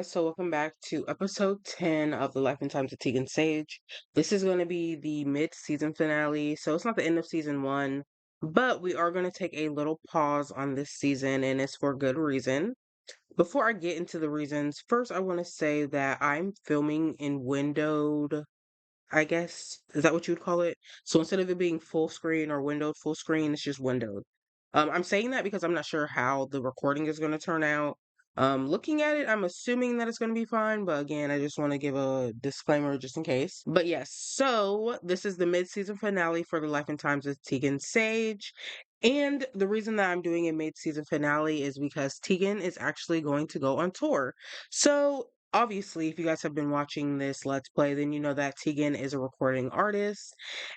guys, so welcome back to episode 10 of the Life and Times of Tegan Sage. This is going to be the mid-season finale, so it's not the end of season 1, but we are going to take a little pause on this season, and it's for good reason. Before I get into the reasons, first I want to say that I'm filming in windowed, I guess. Is that what you would call it? So instead of it being full screen or windowed full screen, it's just windowed. I'm saying that because I'm not sure how the recording is going to turn out. Looking at it, I'm assuming that it's going to be fine, but again, I just want to give a disclaimer just in case. But yes, so this is the mid-season finale for the Life and Times of Tegan Sage. And the reason that I'm doing a mid-season finale is because Tegan is actually going to go on tour. So obviously, if you guys have been watching this Let's Play, then you know that Tegan is a recording artist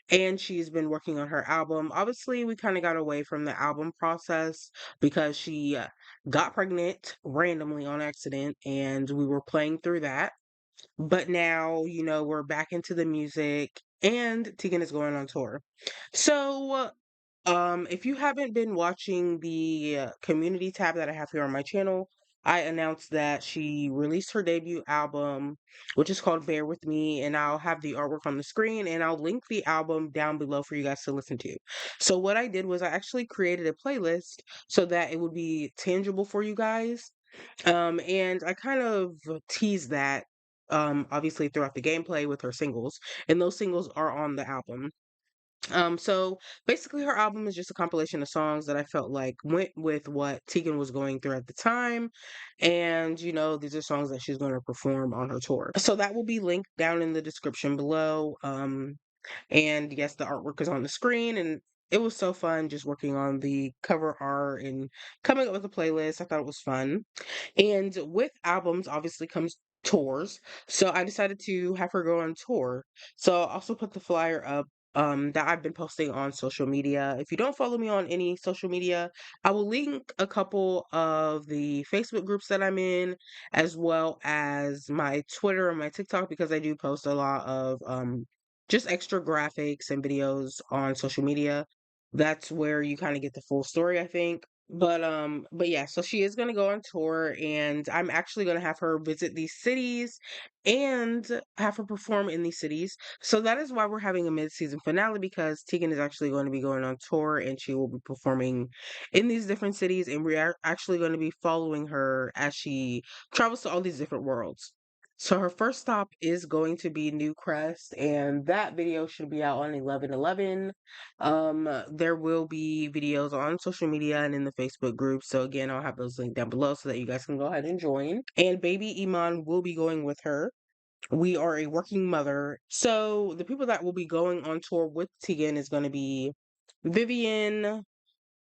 and she's been working on her album. Obviously, we kind of got away from the album process because she got pregnant randomly on accident and we were playing through that. But now, we're back into the music and Tegan is going on tour. So, if you haven't been watching the community tab that I have here on my channel, I announced that she released her debut album, which is called Bear With Me, and I'll have the artwork on the screen and I'll link the album down below for you guys to listen to. So what I did was I actually created a playlist so that it would be tangible for you guys. And I kind of teased that obviously throughout the gameplay with her singles, and those singles are on the album. So basically her album is just a compilation of songs that I felt like went with what Tegan was going through at the time. And, these are songs that she's going to perform on her tour. So that will be linked down in the description below. And yes, the artwork is on the screen and it was so fun just working on the cover art and coming up with a playlist. I thought it was fun. And with albums, obviously comes tours. So I decided to have her go on tour. So I'll also put the flyer up that I've been posting on social media. If you don't follow me on any social media, I will link a couple of the Facebook groups that I'm in, as well as my Twitter and my TikTok, because I do post a lot of just extra graphics and videos on social media. That's where you kind of get the full story, I think. But yeah, so she is gonna go on tour and I'm actually gonna have her visit these cities and have her perform in these cities. So that is why we're having a mid-season finale, because Tegan is actually going to be going on tour and she will be performing in these different cities, and we are actually going to be following her as she travels to all these different worlds. So her first stop is going to be New Crest, and that video should be out on 11/11. There will be videos on social media and in the Facebook group. So again, I'll have those linked down below so that you guys can go ahead and join. And baby Iman will be going with her. We are a working mother. So the people that will be going on tour with Tegan is going to be Vivian,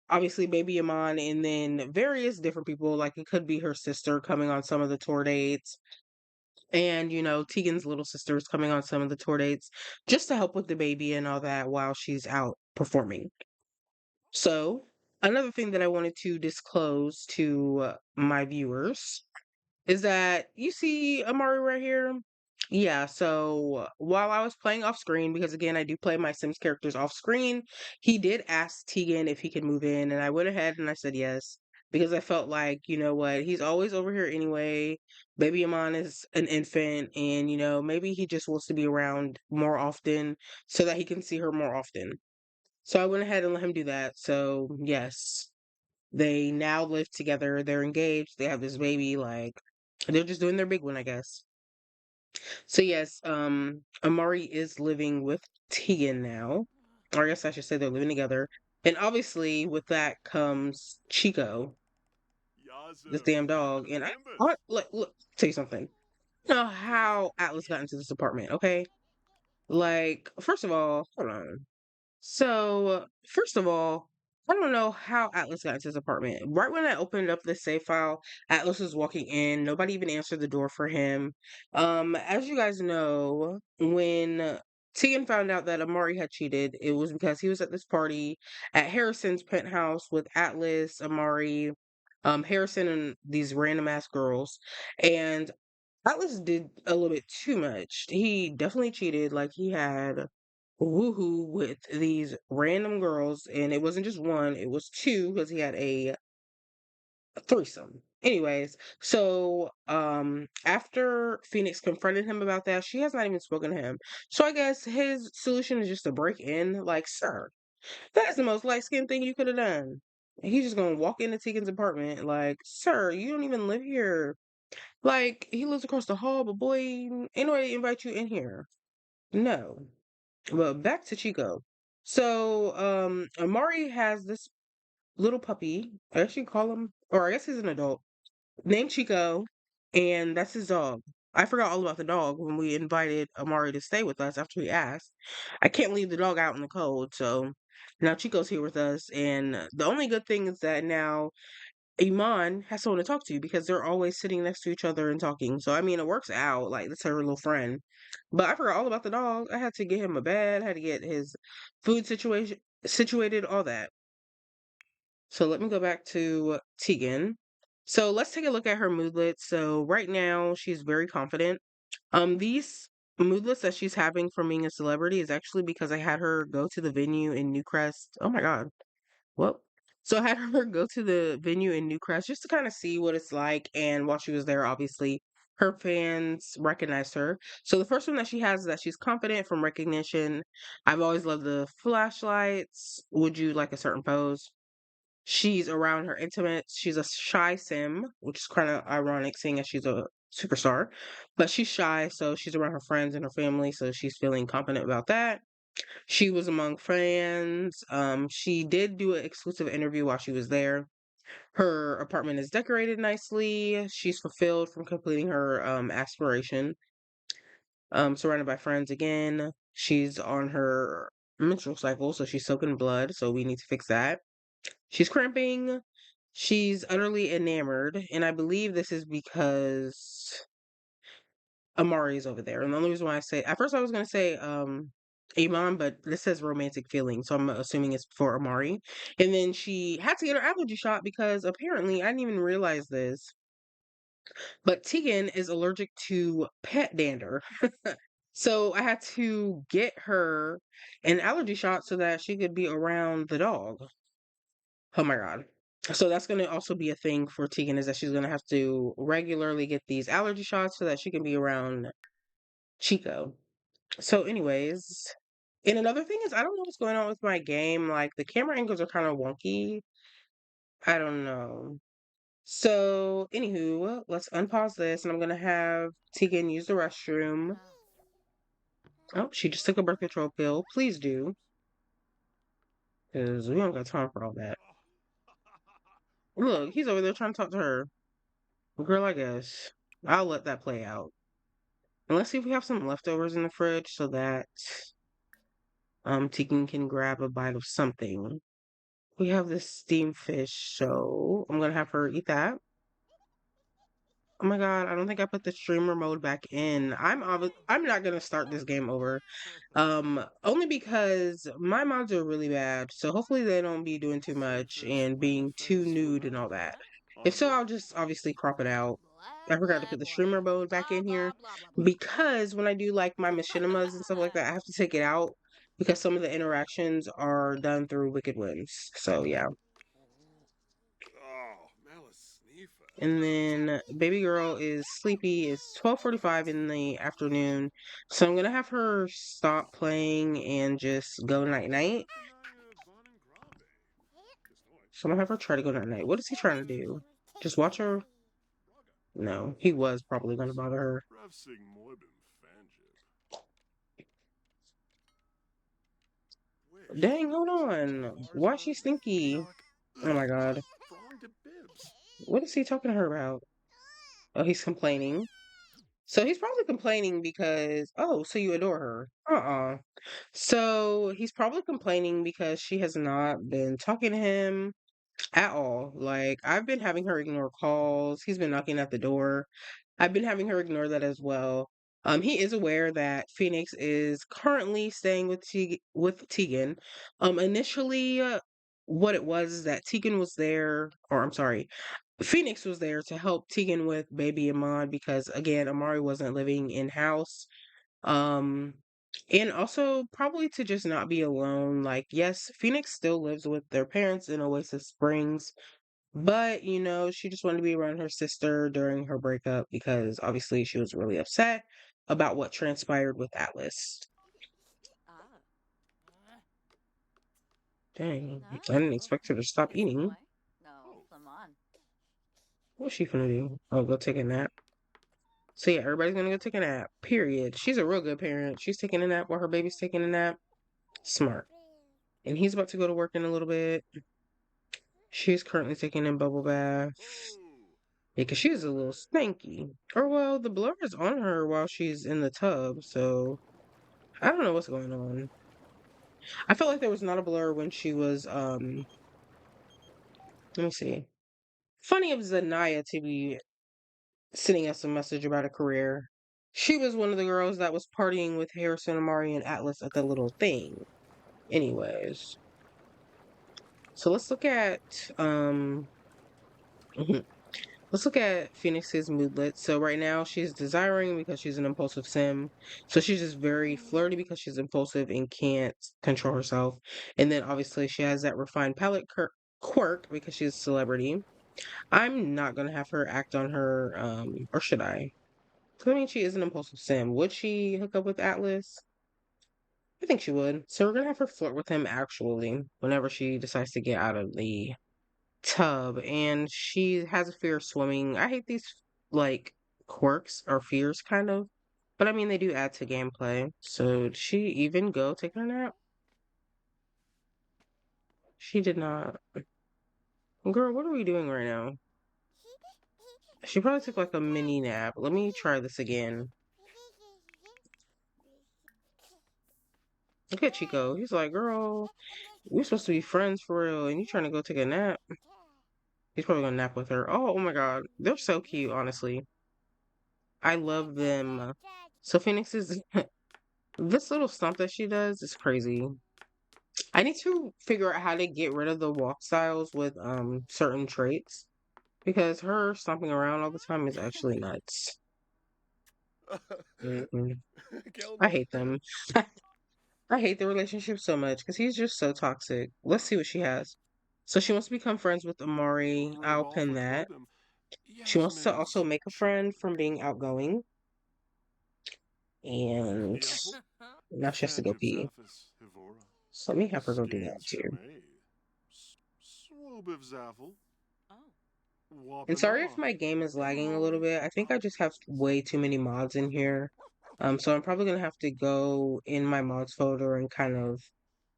obviously baby Iman, and then various different people. Like it could be her sister coming on some of the tour dates. And, Tegan's little sister is coming on some of the tour dates just to help with the baby and all that while she's out performing. So, another thing that I wanted to disclose to my viewers is that you see Amari right here? Yeah, so while I was playing off screen, because again, I do play my Sims characters off screen, he did ask Tegan if he could move in, and I went ahead and I said yes, because I felt like, you know what, he's always over here anyway. Baby Amon is an infant, and, maybe he just wants to be around more often so that he can see her more often. So I went ahead and let him do that. So, yes, they now live together. They're engaged. They have this baby. Like, they're just doing their big one, I guess. So, yes, Amari is living with Tegan now. Or I guess I should say they're living together. And obviously, with that comes Chico, this damn dog. And look, tell you something. You know how Atlas got into this apartment, okay? Like, first of all, hold on. So, first of all, I don't know how Atlas got into his apartment. Right when I opened up the save file, Atlas was walking in. Nobody even answered the door for him. As you guys know, when Tegan found out that Amari had cheated, it was because he was at this party at Harrison's penthouse with Atlas, Amari, Harrison, and these random ass girls. And Atlas did a little bit too much. He definitely cheated. Like he had woohoo with these random girls, and it wasn't just one, it was two because he had a threesome. Anyways, so after Phoenix confronted him about that, she has not even spoken to him. So I guess his solution is just to break in. Like, sir, that's the most light skinned thing you could have done. And he's just gonna walk into Tegan's apartment, like, sir, you don't even live here. Like, he lives across the hall, but boy, ain't nobody invite you in here. No. But back to Chico. So, Amari has this little puppy. I actually call him, or I guess he's an adult, named Chico, and that's his dog. I forgot all about the dog when we invited Amari to stay with us after he asked. I can't leave the dog out in the cold, so now Chico's here with us, and the only good thing is that now Iman has someone to talk to because they're always sitting next to each other and talking. So I mean, it works out. Like that's her little friend. But I forgot all about the dog. I had to get him a bed. Had to get his food situation situated, all that. So let me go back to Tegan. So let's take a look at her moodlets. So right now she's very confident. These moodlets that she's having from being a celebrity is actually because I had her go to the venue in Newcrest. Oh my God. Well, so I had her go to the venue in Newcrest just to kind of see what it's like. And while she was there, obviously, her fans recognized her. So the first one that she has is that she's confident from recognition. I've always loved the flashlights. Would you like a certain pose? She's around her intimates. She's a shy sim, which is kind of ironic seeing as she's a superstar. But she's shy, so she's around her friends and her family, so she's feeling confident about that. She was among friends. She did do an exclusive interview while she was there. Her apartment is decorated nicely. She's fulfilled from completing her aspiration. Surrounded by friends again. She's on her menstrual cycle, so she's soaking blood, so we need to fix that. She's cramping. She's utterly enamored, and I believe this is because Amari is over there. And the only reason why I say at first I was gonna say Iman, but this says romantic feeling, so I'm assuming it's for Amari. And then she had to get her allergy shot because apparently I didn't even realize this, but Tegan is allergic to pet dander. So I had to get her an allergy shot so that she could be around the dog. Oh my God. So that's going to also be a thing for Tegan is that she's going to have to regularly get these allergy shots so that she can be around Chico. So, anyways, and another thing is I don't know what's going on with my game. Like the camera angles are kind of wonky. I don't know. So, anywho, let's unpause this, and I'm gonna have Tegan use the restroom. Oh, she just took a birth control pill. Please do, because we don't got time for all that. Look, he's over there trying to talk to her. Girl, I guess I'll let that play out. And let's see if we have some leftovers in the fridge so that Tegan can grab a bite of something. We have this steamed fish, so I'm gonna have her eat that. Oh my God, I don't think I put the streamer mode back in. I'm not gonna start this game over. Only because my mods are really bad, so hopefully they don't be doing too much and being too nude and all that. If so, I'll just obviously crop it out. I forgot to put the streamer mode back in here because when I do like my machinimas and stuff like that, I have to take it out because some of the interactions are done through Wicked Winds. So yeah. And then baby girl is sleepy. It's 12:45 in the afternoon. So I'm gonna have her stop playing and just go night night. So I'm gonna have her try to go night night. What is he trying to do? Just watch her? No, he was probably gonna bother her. Dang, hold on. Why is she stinky? Oh my God. What is he talking to her about? Oh, he's complaining. So he's probably complaining because, oh, so you adore her. Uh-uh. So he's probably complaining because she has not been talking to him at all. Like, I've been having her ignore calls. He's been knocking at the door. I've been having her ignore that as well. He is aware that Phoenix is currently staying with Tegan. Initially, what it was is that Tegan was there, or I'm sorry, Phoenix was there to help Tegan with baby Amon because again, Amari wasn't living in house. Um, and also probably to just not be alone. Like, yes, Phoenix still lives with their parents in Oasis Springs, But, you know, she just wanted to be around her sister during her breakup because obviously she was really upset about what transpired with Atlas. Ah. Dang, I Ah. didn't expect her to stop This eating. boy? No, come on. What's she gonna do? Oh, go take a nap. So yeah, everybody's gonna go take a nap. Period. She's a real good parent. She's taking a nap while her baby's taking a nap. Smart. And he's about to go to work in a little bit. She's currently taking a bubble bath. Because she's a little stanky. Or well, the blur is on her while she's in the tub, so I don't know what's going on. I felt like there was not a blur when she was let me see. Funny of Zanaya to be sending us a message about a career. She was one of the girls that was partying with Harrison, Amari, and Atlas at the little thing. Anyways. So let's look at let's look at Phoenix's moodlet. So right now she's desiring because she's an impulsive sim. So she's just very flirty because she's impulsive and can't control herself. And then obviously she has that refined palate quirk because she's a celebrity. I'm not gonna have her act on her, or should I? 'Cause I mean, she is an impulsive sim. Would she hook up with Atlas? I think she would. So we're gonna have her flirt with him actually whenever she decides to get out of the tub, and she has a fear of swimming. I hate these like quirks or fears kind of. But I mean they do add to gameplay. So did she even go take her nap? She did not. Girl, what are we doing right now? She probably took like a mini nap. Let me try this again. Look at Chico. He's like, girl, we're supposed to be friends for real, and you trying to go take a nap. He's probably gonna nap with her. Oh my god. They're so cute, honestly. I love them. So Phoenix is this little stomp that she does is crazy. I need to figure out how to get rid of the walk styles with certain traits because her stomping around all the time is actually nuts. Mm-mm. I hate them. I hate the relationship so much because he's just so toxic. Let's see what she has. So she wants to become friends with Amari. I'll pin that. She wants to also make a friend from being outgoing. And now she has to go pee. So let me have her go do that too. Oh. And sorry if my game is lagging a little bit. I think I just have way too many mods in here. So I'm probably gonna have to go in my mods folder and kind of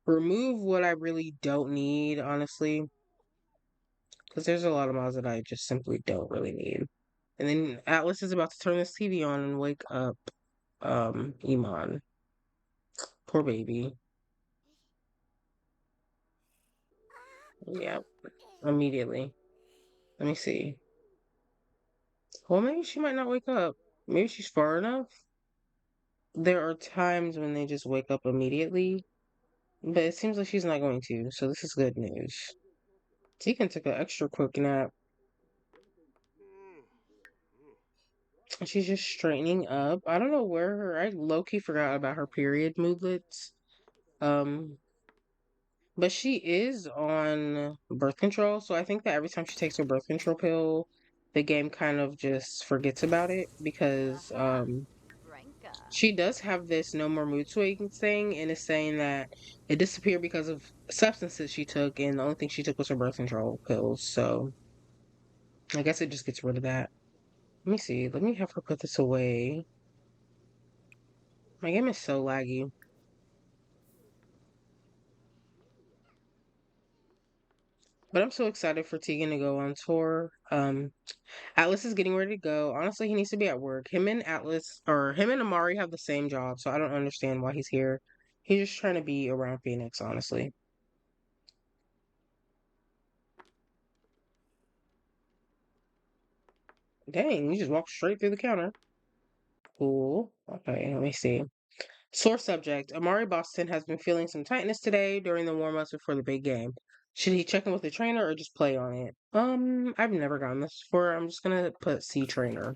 remove what I really don't need, honestly. Because there's a lot of mods that I just simply don't really need. And then Atlas is about to turn this TV on and wake up Iman. Poor baby. Yeah, immediately. Let me see. Well, maybe she might not wake up. Maybe she's far enough. There are times when they just wake up immediately, but it seems like she's not going to, so this is good news. Tegan took an extra quick nap. She's just straightening up. I don't know where I low-key forgot about her period moodlets. Um, but she is on birth control, so I think that every time she takes her birth control pill, the game kind of just forgets about it because Aha. Branka. she does have this no more mood swings thing, and it's saying that it disappeared because of substances she took, and the only thing she took was her birth control pills. So I guess it just gets rid of that. Let me see. Let me have her put this away. My game is so laggy. But I'm so excited for Tegan to go on tour. Atlas is getting ready to go. Honestly, he needs to be at work. Him and Atlas, or him and Amari have the same job, so I don't understand why he's here. He's just trying to be around Phoenix, honestly. Dang, you just walked straight through the counter. Cool. Okay, let me see. Sore subject. Amari Boston has been feeling some tightness today during the warm-ups before the big game. Should he check in with the trainer or just play on it? I've never gotten this before. I'm just gonna put C trainer.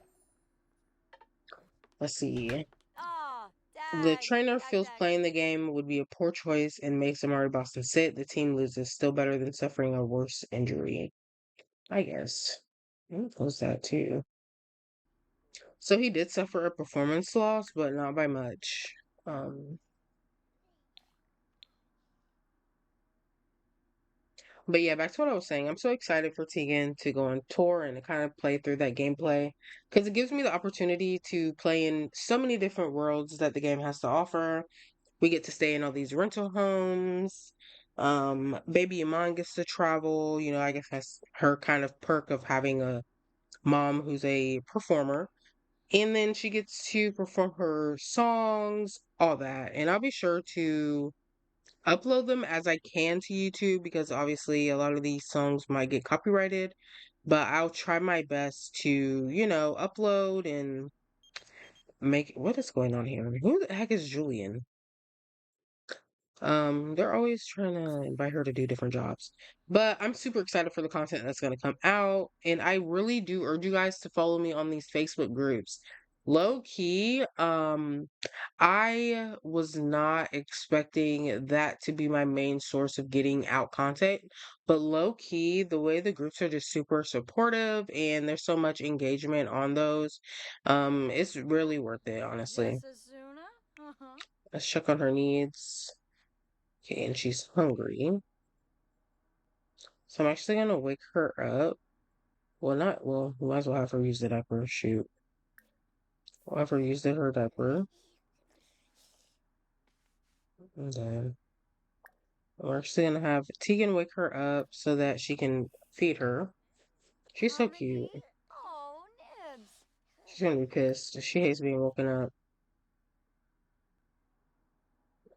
Let's see. Ah, The dag, trainer dag, feels dag. playing the game would be a poor choice and makes Amari Boston sit. The team loses, still better than suffering a worse injury. I guess. Close that too. So he did suffer a performance loss, but not by much. Um, but yeah, back to what I was saying. I'm so excited for Tegan to go on tour and to kind of play through that gameplay because it gives me the opportunity to play in so many different worlds that the game has to offer. We get to stay in all these rental homes. Baby Iman gets to travel. You know, I guess that's her kind of perk of having a mom who's a performer. And then she gets to perform her songs, all that. And I'll be sure to upload them as I can to YouTube because obviously a lot of these songs might get copyrighted. But I'll try my best to, upload and make. What is going on here? Who the heck is Julian? They're always trying to invite her to do different jobs. But I'm super excited for the content that's going to come out. And I really do urge you guys to follow me on these Facebook groups. Low key, I was not expecting that to be my main source of getting out content. But low key, the way the groups are just super supportive and there's so much engagement on those, it's really worth it, honestly. Yes, Asuna? Uh-huh. Let's check on her needs. Okay, and she's hungry. So I'm actually gonna wake her up. We might as well have her use the diaper. Shoot. We'll have her use her diaper. And then we're actually gonna have Tegan wake her up so that she can feed her. She's so cute. Carnegie? Oh, Nibs. She's gonna be pissed. She hates being woken up.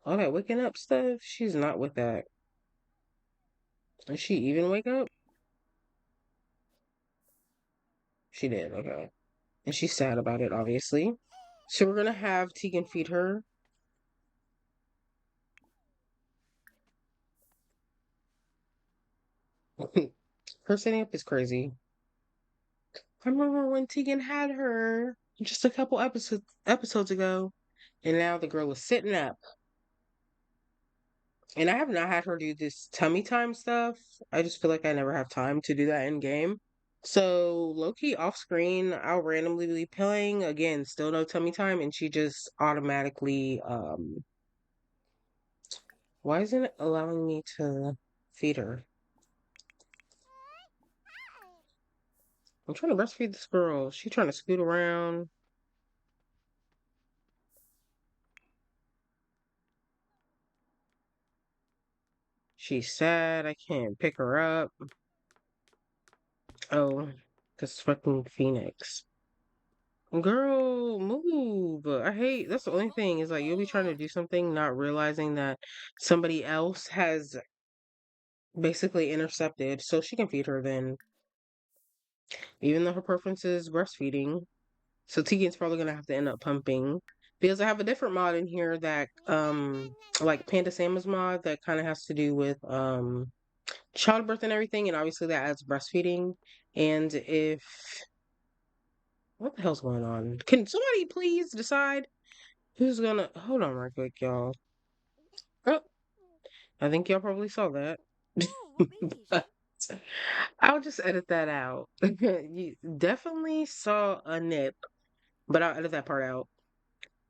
All that waking up stuff, she's not with that. Did she even wake up? She did, okay. And she's sad about it, obviously. So we're gonna have Tegan feed her. Her sitting up is crazy. I remember when Tegan had her just a couple episodes ago, and now the girl is sitting up. And I have not had her do this tummy time stuff. I just feel like I never have time to do that in game. So low key off screen, I'll randomly be playing again, still no tummy time, and she just automatically why isn't it allowing me to feed her? I'm trying to breastfeed this girl. She trying to scoot around. She's sad. I can't pick her up. Oh, this fucking Phoenix. Girl, move. I hate that's the only thing is like you'll be trying to do something, not realizing that somebody else has basically intercepted, so she can feed her then, even though her preference is breastfeeding. So Tegan's probably gonna have to end up pumping. Because I have a different mod in here that like Panda Sam's mod that kind of has to do with childbirth and everything, and obviously that adds breastfeeding. And if what the hell's going on? Can somebody please decide who's gonna hold on right quick, y'all? Oh, I think y'all probably saw that. Oh, Wabish. But I'll just edit that out. You definitely saw a nip, but I'll edit that part out.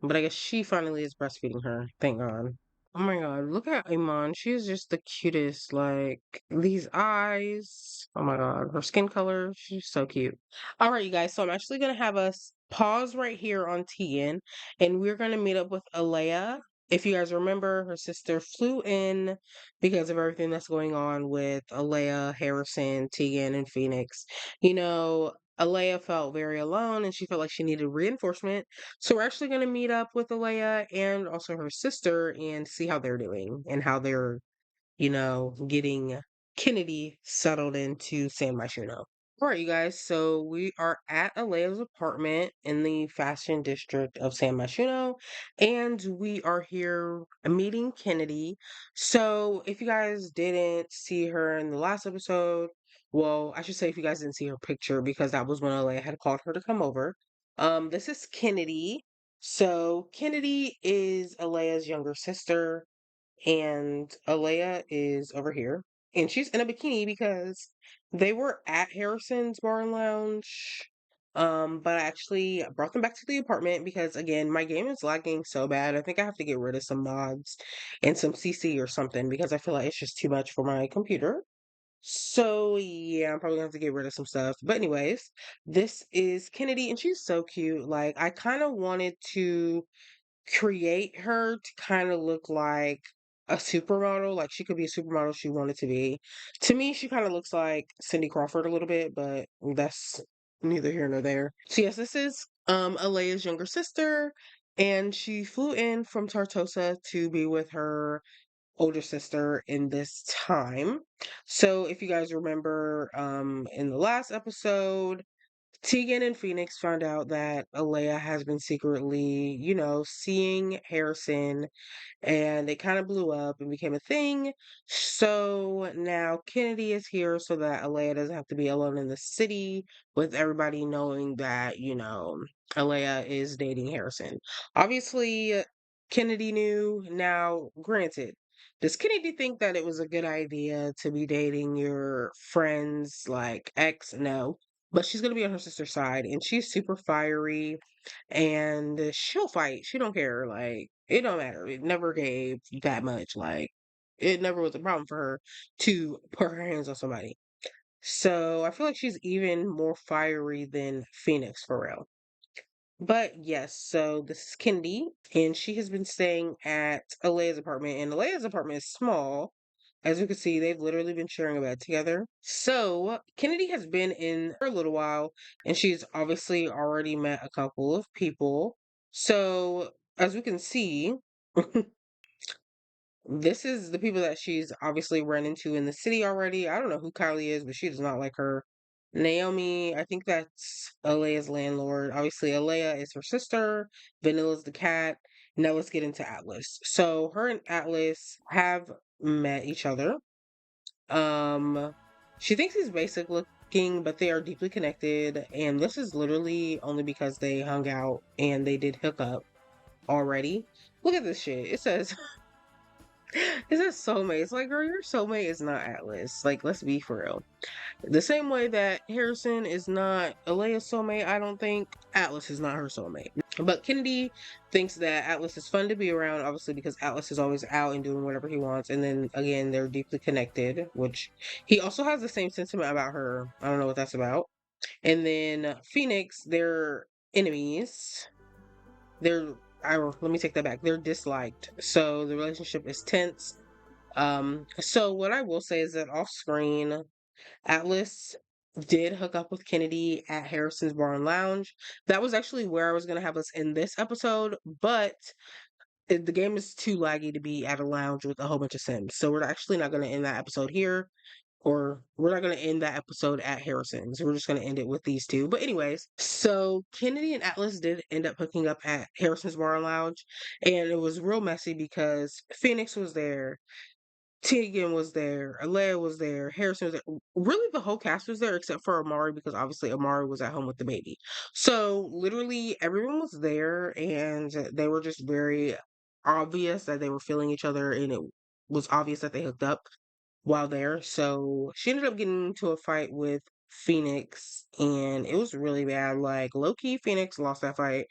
But I guess she finally is breastfeeding her. Thank God. Oh my God, look at Iman. She is just the cutest. Like these eyes. Oh my God, her skin color. She's so cute. All right, you guys. So I'm actually gonna have us pause right here on Tian, and we're gonna meet up with Alea. If you guys remember, her sister flew in because of everything that's going on with Alea, Harrison, Tegan, and Phoenix. Alea felt very alone and she felt like she needed reinforcement. So we're actually going to meet up with Alea and also her sister and see how they're doing and how they're, getting Kennedy settled into San Myshuno. All right, you guys. So we are at Alea's apartment in the fashion district of San Myshuno, and we are here meeting Kennedy. So if you guys didn't see her in the last episode, well, I should say if you guys didn't see her picture because that was when Alea had called her to come over. This is Kennedy. So Kennedy is Alea's younger sister, and Alea is over here, and she's in a bikini because They were at Harrison's Bar and Lounge. But I actually brought them back to the apartment because again, my game is lagging so bad. I think I have to get rid of some mods and some CC or something because I feel like it's just too much for my computer. So yeah, I'm probably gonna have to get rid of some stuff. But anyways, this is Kennedy and she's so cute. Like I kind of wanted to create her to kind of look like a supermodel. Like she could be a supermodel if she wanted to be. To me, she kind of looks like Cindy Crawford a little bit, but that's neither here nor there. So yes, this is Alea's younger sister, and she flew in from Tartosa to be with her older sister in this time. So if you guys remember in the last episode, Tegan and Phoenix found out that Alea has been secretly, seeing Harrison and it kind of blew up and became a thing. So now Kennedy is here so that Alea doesn't have to be alone in the city with everybody knowing that, Alea is dating Harrison. Obviously, Kennedy knew. Now, granted, does Kennedy think that it was a good idea to be dating your friend's like ex? No. But she's gonna be on her sister's side and she's super fiery and she'll fight. She don't care. Like it don't matter. It never gave that much. Like it never was a problem for her to put her hands on somebody. So I feel like she's even more fiery than Phoenix for real. But yes, so this is Kendi, and she has been staying at Alea's apartment, and Alea's apartment is small. As you can see, they've literally been sharing a bed together. So Kennedy has been in for a little while, and she's obviously already met a couple of people. So as we can see, this is the people that she's obviously run into in the city already. I don't know who Kylie is, but she does not like her. Naomi, I think that's Alea's landlord. Obviously, Alea is her sister. Vanilla's the cat. Now let's get into Atlas. So her and Atlas have met each other. Um, she thinks he's basic looking, but they are deeply connected. And this is literally only because they hung out and they did hook up already. Look at this shit. It says it says soulmate. It's like, girl, your soulmate is not Atlas. Like, let's be for real. The same way that Harrison is not Alea's soulmate, I don't think Atlas is not her soulmate. But Kennedy thinks that Atlas is fun to be around, obviously, because Atlas is always out and doing whatever he wants. And then again, they're deeply connected, which he also has the same sentiment about her. I don't know what that's about. And then Phoenix, they're enemies. Let me take that back. They're disliked. So the relationship is tense. So what I will say is that off screen, Atlas did hook up with Kennedy at Harrison's Bar and Lounge. That was actually where I was going to have us in this episode, but the game is too laggy to be at a lounge with a whole bunch of Sims. So we're actually not going to end that episode here, or we're not going to end that episode at Harrison's. We're just going to end it with these two. But anyways, so Kennedy and Atlas did end up hooking up at Harrison's Bar and Lounge, and it was real messy because Phoenix was there. Teagan was there, Alea was there, Harrison was there. Really, the whole cast was there except for Amari because obviously Amari was at home with the baby. So literally everyone was there, and they were just very obvious that they were feeling each other, and it was obvious that they hooked up while there. So she ended up getting into a fight with Phoenix, and it was really bad. Like low-key, Phoenix lost that fight.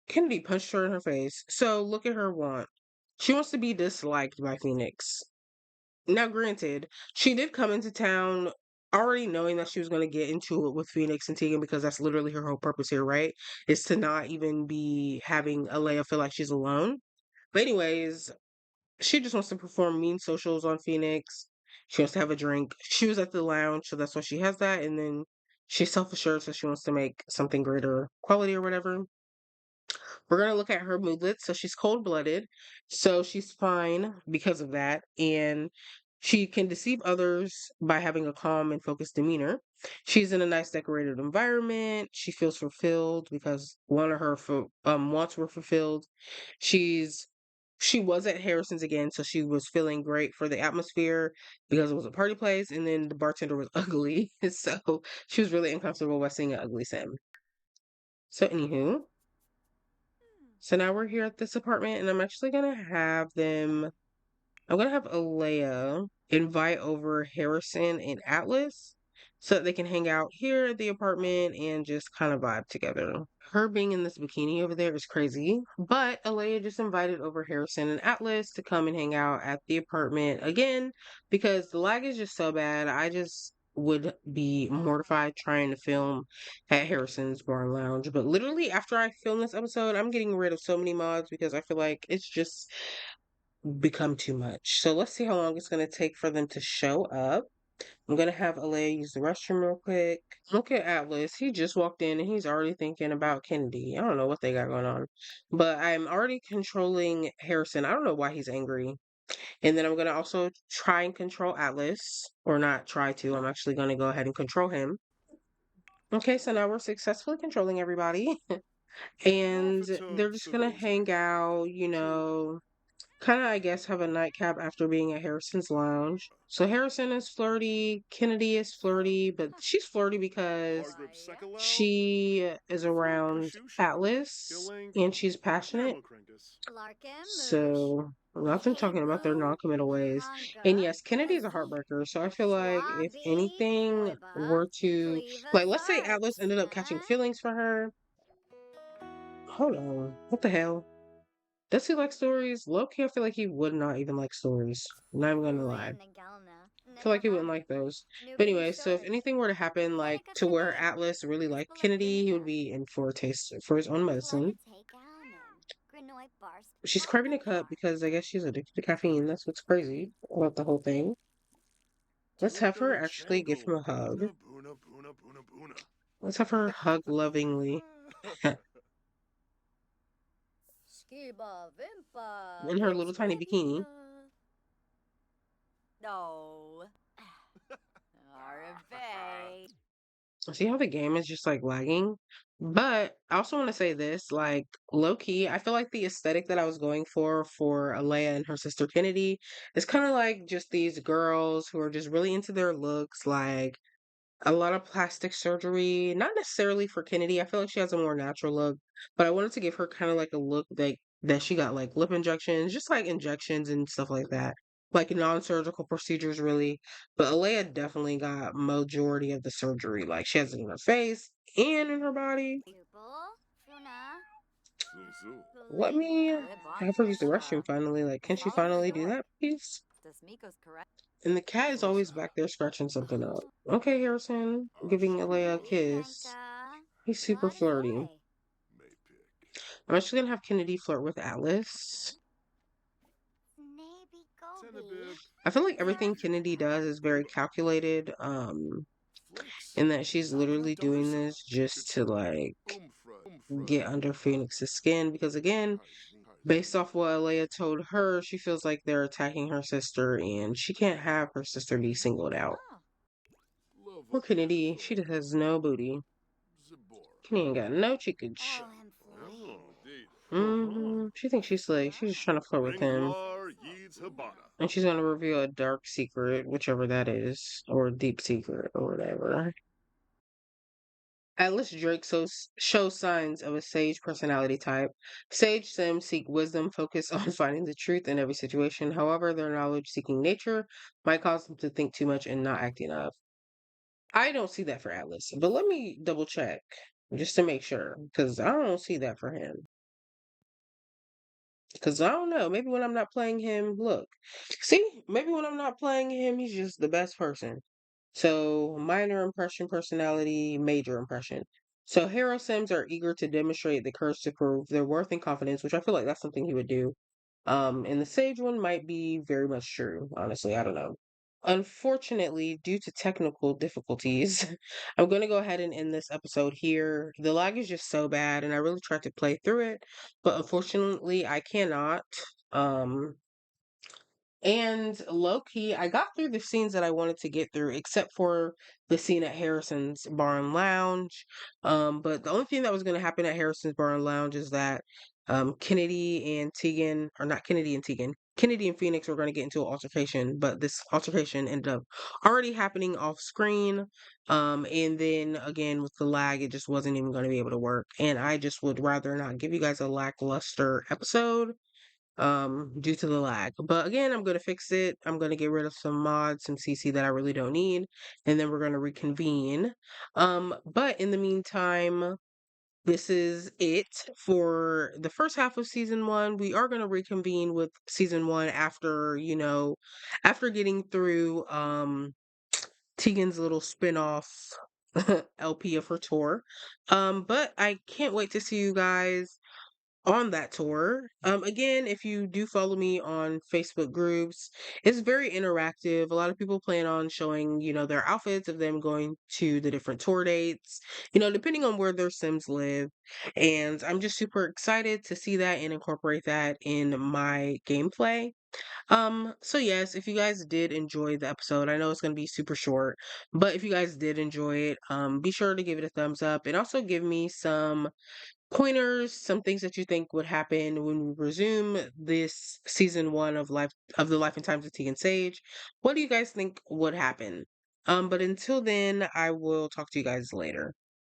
Kennedy punched her in her face. So look at her want. She wants to be disliked by Phoenix. Now, granted, she did come into town already knowing that she was going to get into it with Phoenix and Tegan because that's literally her whole purpose here, right? Is to not even be having Alea feel like she's alone. But, anyways, she just wants to perform mean socials on Phoenix. She wants to have a drink. She was at the lounge, so that's why she has that. And then she's self assured, so she wants to make something greater quality or whatever. We're going to look at her moodlet. So she's cold blooded. So she's fine because of that. And she can deceive others by having a calm and focused demeanor. She's in a nice decorated environment. She feels fulfilled because one of her wants were fulfilled. She's she was at Harrison's again, so she was feeling great for the atmosphere because it was a party place, and then the bartender was ugly, so she was really uncomfortable by seeing an ugly Sim. So, anywho, so now we're here at this apartment, and I'm actually gonna have them. I'm gonna have Alea invite over Harrison and Atlas so that they can hang out here at the apartment and just kind of vibe together. Her being in this bikini over there is crazy, but Alea just invited over Harrison and Atlas to come and hang out at the apartment again because the lag is just so bad. I just would be mortified trying to film at Harrison's Bar and Lounge. But literally, after I film this episode, I'm getting rid of so many mods because I feel like it's just become too much. So let's see how long it's going to take for them to show up. I'm gonna have Alea use the restroom real quick. Look at Atlas. He just walked in and he's already thinking about Kennedy. I don't know what they got going on. But I'm already controlling Harrison. I don't know why he's angry. And then I'm gonna also try and control Atlas. Or not try to. I'm actually gonna go ahead and control him. Okay, so now we're successfully controlling everybody. And they're just gonna hang out, kind of, I guess, have a nightcap after being at Harrison's lounge. So Harrison is flirty, Kennedy is flirty, but she's flirty because she is around Atlas and she's passionate. So nothing talking about their non-committal ways. And yes, Kennedy's a heartbreaker. So I feel like if anything were to, like, let's say Atlas ended up catching feelings for her. Hold on, what the hell? Does he like stories? Low key, I feel like he would not even like stories. Not even gonna lie. I feel like he wouldn't like those. But anyway, so if anything were to happen, like to where Atlas really liked Kennedy, he would be in for a taste for his own medicine. She's craving a cup because I guess she's addicted to caffeine. That's what's crazy about the whole thing. Let's have her actually give him a hug. Let's have her hug lovingly. In her little tiny bikini. No. Arve. See how the game is just like lagging? But I also want to say this, like low key, I feel like the aesthetic that I was going for Alea and her sister Kennedy is kind of like just these girls who are just really into their looks, like a lot of plastic surgery, not necessarily for Kennedy. I feel like she has a more natural look, but I wanted to give her kind of like a look that she got like lip injections, just like injections and stuff like that. Like non-surgical procedures really. But Alea definitely got majority of the surgery. Like she has it in her face and in her body. Let me have her use the restroom finally. Like, can she finally do that, please? And the cat is always back there scratching something up. Okay, Harrison, giving Alea a kiss. He's super flirty. I'm actually gonna have Kennedy flirt with Atlas. I feel like everything Kennedy does is very calculated, in that she's literally doing this just to like get under Phoenix's skin because again, based off what Alea told her, she feels like they're attacking her sister and she can't have her sister be singled out. Poor Kennedy, she just has no booty. Kennedy ain't got no cheekage. She thinks she's like, she's just trying to flirt with him. And she's gonna reveal a dark secret, whichever that is, or a deep secret, or whatever. Atlas Drake shows signs of a sage personality type. Sage Sims seek wisdom, focus on finding the truth in every situation. However, their knowledge seeking nature might cause them to think too much and not act enough. I don't see that for Atlas, but let me double check just to make sure, because I don't see that for him. Because I don't know, maybe when I'm not playing him, look, see, maybe when I'm not playing him, he's just the best person. So, minor impression, personality, major impression. So, hero sims are eager to demonstrate the courage to prove their worth and confidence, which I feel like that's something he would do. And the sage one might be very much true, honestly. I don't know. Unfortunately, due to technical difficulties, I'm going to go ahead and end this episode here. The lag is just so bad, and I really tried to play through it, but unfortunately, I cannot. Um, and low key, I got through the scenes that I wanted to get through, except for the scene at Harrison's Bar and Lounge. But the only thing that was going to happen at Harrison's Bar and Lounge is that Kennedy and Teagan, or not Kennedy and Teagan, Kennedy and Phoenix were going to get into an altercation, but this altercation ended up already happening off screen. And then again, with the lag, it just wasn't even going to be able to work. And I just would rather not give you guys a lackluster episode due to the lag. But again, I'm gonna fix it. I'm gonna get rid of some mods, some CC that I really don't need, and then we're gonna reconvene. But in the meantime, this is it for the first half of season one. We are gonna reconvene with season one after, after getting through Tegan's little spin-off LP of her tour. But I can't wait to see you guys on that tour. Again, if you do follow me on Facebook groups, it's very interactive. A lot of people plan on showing, their outfits of them going to the different tour dates, depending on where their Sims live. And I'm just super excited to see that and incorporate that in my gameplay. So yes, if you guys did enjoy the episode, I know it's gonna be super short, but if you guys did enjoy it, be sure to give it a thumbs up and also give me some pointers, some things that you think would happen when we resume this season one of the Life and Times of Tegan Sage. What do you guys think would happen? But until then, I will talk to you guys later.